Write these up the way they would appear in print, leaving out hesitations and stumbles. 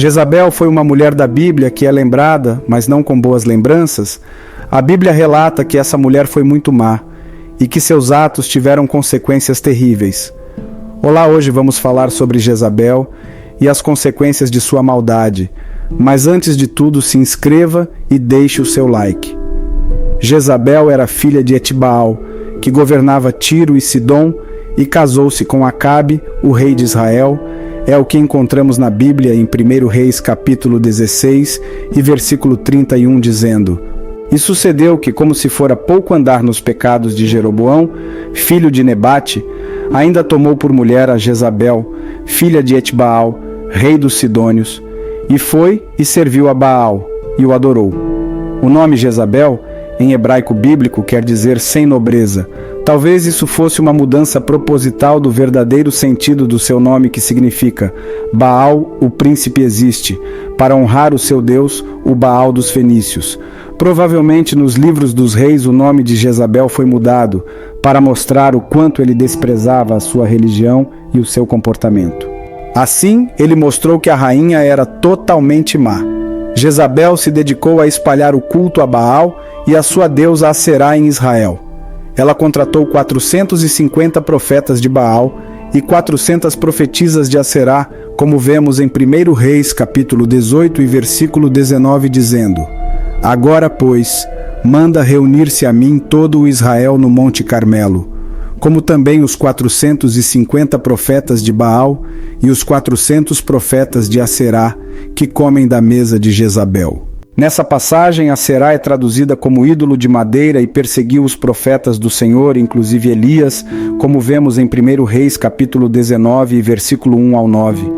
Jezabel foi uma mulher da Bíblia que é lembrada, mas não com boas lembranças. A Bíblia relata que essa mulher foi muito má e que seus atos tiveram consequências terríveis. Olá, hoje vamos falar sobre Jezabel e as consequências de sua maldade, mas antes de tudo se inscreva e deixe o seu like. Jezabel era filha de Etbaal, que governava Tiro e Sidom, e casou-se com Acabe, o rei de Israel. É o que encontramos na Bíblia em 1 Reis capítulo 16 e versículo 31, dizendo: E sucedeu que, como se fora pouco andar nos pecados de Jeroboão, filho de Nebate, ainda tomou por mulher a Jezabel, filha de Etbaal, rei dos Sidônios, e foi e serviu a Baal, e o adorou. O nome Jezabel, em hebraico bíblico, quer dizer sem nobreza. Talvez isso fosse uma mudança proposital do verdadeiro sentido do seu nome, que significa Baal, o príncipe existe, para honrar o seu Deus, o Baal dos fenícios. Provavelmente nos livros dos reis o nome de Jezabel foi mudado para mostrar o quanto ele desprezava a sua religião e o seu comportamento. Assim, ele mostrou que a rainha era totalmente má. Jezabel se dedicou a espalhar o culto a Baal e a sua deusa Aserá em Israel. Ela contratou 450 profetas de Baal e 400 profetisas de Aserá, como vemos em 1 Reis capítulo 18 e versículo 19, dizendo: Agora, pois, manda reunir-se a mim todo o Israel no Monte Carmelo, como também os 450 profetas de Baal e os 400 profetas de Aserá, que comem da mesa de Jezabel. Nessa passagem, Aserá é traduzida como ídolo de madeira e perseguiu os profetas do Senhor, inclusive Elias, como vemos em 1 Reis capítulo 19, versículo 1 ao 9.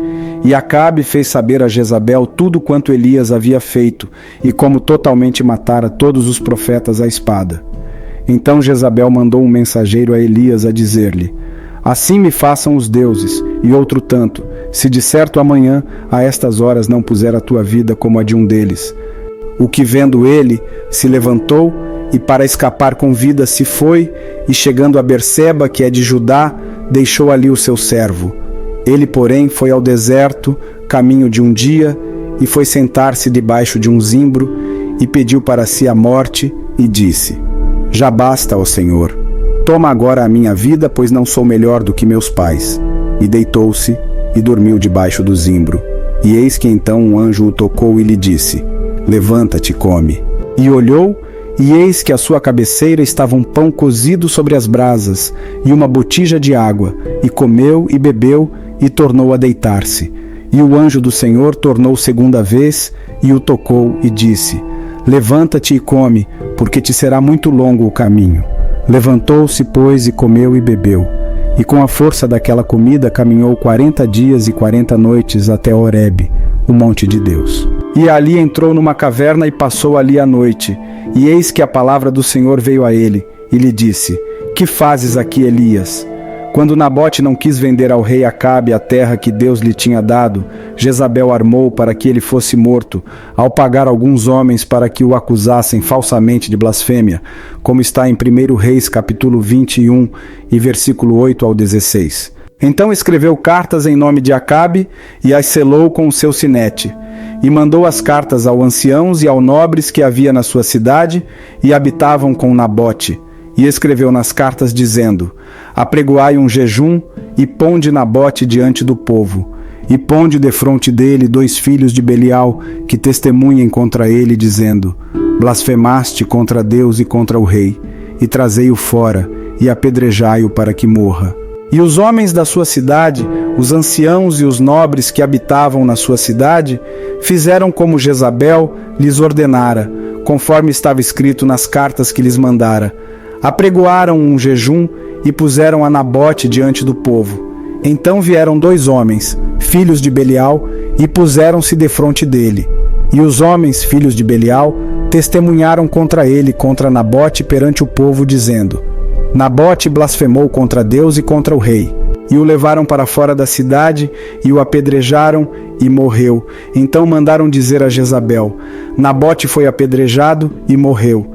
E Acabe fez saber a Jezabel tudo quanto Elias havia feito e como totalmente matara todos os profetas à espada. Então Jezabel mandou um mensageiro a Elias a dizer-lhe: Assim me façam os deuses, e outro tanto, se de certo amanhã a estas horas não puser a tua vida como a de um deles. O que vendo ele, se levantou e para escapar com vida se foi, e chegando a Berseba, que é de Judá, deixou ali o seu servo. Ele, porém, foi ao deserto, caminho de um dia, e foi sentar-se debaixo de um zimbro, e pediu para si a morte, e disse: Já basta, ó Senhor, toma agora a minha vida, pois não sou melhor do que meus pais. E deitou-se, e dormiu debaixo do zimbro. E eis que então um anjo o tocou e lhe disse: Levanta-te e come. E olhou, e eis que à sua cabeceira estava um pão cozido sobre as brasas, e uma botija de água, e comeu e bebeu, e tornou a deitar-se. E o anjo do Senhor tornou segunda vez, e o tocou, e disse: Levanta-te e come, porque te será muito longo o caminho. Levantou-se, pois, e comeu e bebeu. E com a força daquela comida caminhou 40 dias e 40 noites até Horebe, o monte de Deus. E ali entrou numa caverna e passou ali a noite. E eis que a palavra do Senhor veio a ele, e lhe disse: Que fazes aqui, Elias? Quando Nabote não quis vender ao rei Acabe a terra que Deus lhe tinha dado, Jezabel armou para que ele fosse morto, ao pagar alguns homens para que o acusassem falsamente de blasfêmia, como está em 1 Reis capítulo 21 e versículo 8 ao 16. Então escreveu cartas em nome de Acabe e as selou com o seu sinete. E mandou as cartas aos anciãos e aos nobres que havia na sua cidade e habitavam com Nabote. E escreveu nas cartas dizendo: Apregoai um jejum e ponde Nabote diante do povo. E ponde defronte dele 2 filhos de Belial, que testemunhem contra ele, dizendo: Blasfemaste contra Deus e contra o rei. E trazei-o fora, e apedrejai-o para que morra. E os homens da sua cidade, os anciãos e os nobres que habitavam na sua cidade, fizeram como Jezabel lhes ordenara, conforme estava escrito nas cartas que lhes mandara. Apregoaram um jejum e puseram a Nabote diante do povo. Então vieram 2 homens, filhos de Belial, e puseram-se defronte dele. E os homens, filhos de Belial, testemunharam contra ele, contra Nabote, perante o povo, dizendo: Nabote blasfemou contra Deus e contra o rei. E o levaram para fora da cidade, e o apedrejaram, e morreu. Então mandaram dizer a Jezabel: Nabote foi apedrejado e morreu.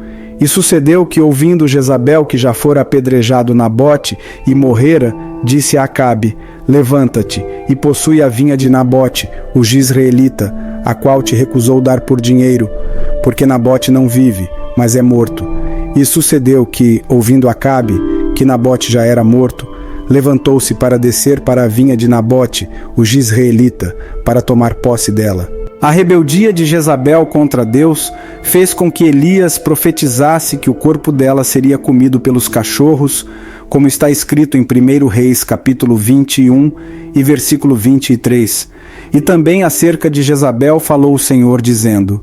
E sucedeu que, ouvindo Jezabel que já fora apedrejado Nabote e morrera, disse a Acabe: Levanta-te e possui a vinha de Nabote, o jizreelita, a qual te recusou dar por dinheiro, porque Nabote não vive, mas é morto. E sucedeu que, ouvindo Acabe, que Nabote já era morto, levantou-se para descer para a vinha de Nabote, o jizreelita, para tomar posse dela. A rebeldia de Jezabel contra Deus fez com que Elias profetizasse que o corpo dela seria comido pelos cachorros, como está escrito em 1 Reis, capítulo 21 e versículo 23. E também acerca de Jezabel falou o Senhor, dizendo: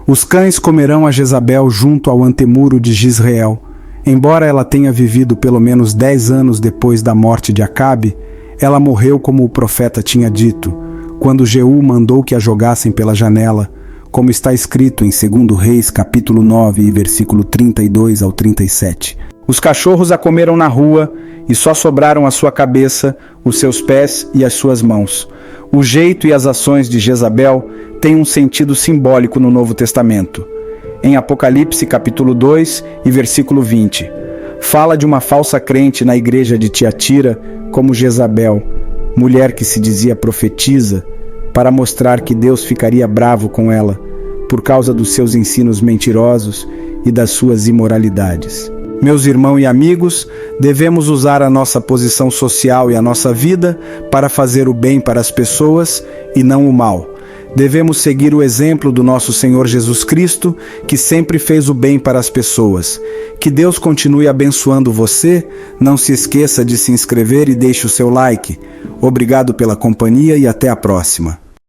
os cães comerão a Jezabel junto ao antemuro de Jizreel. Embora ela tenha vivido pelo menos 10 anos depois da morte de Acabe, ela morreu como o profeta tinha dito, quando Jeú mandou que a jogassem pela janela, como está escrito em 2 Reis, capítulo 9, e versículo 32 ao 37. Os cachorros a comeram na rua, e só sobraram a sua cabeça, os seus pés e as suas mãos. O jeito e as ações de Jezabel têm um sentido simbólico no Novo Testamento. Em Apocalipse, capítulo 2 e versículo 20, fala de uma falsa crente na igreja de Tiatira como Jezabel, mulher que se dizia profetisa, para mostrar que Deus ficaria bravo com ela, por causa dos seus ensinos mentirosos e das suas imoralidades. Meus irmãos e amigos, devemos usar a nossa posição social e a nossa vida para fazer o bem para as pessoas e não o mal. Devemos seguir o exemplo do nosso Senhor Jesus Cristo, que sempre fez o bem para as pessoas. Que Deus continue abençoando você. Não se esqueça de se inscrever e deixe o seu like. Obrigado pela companhia e até a próxima.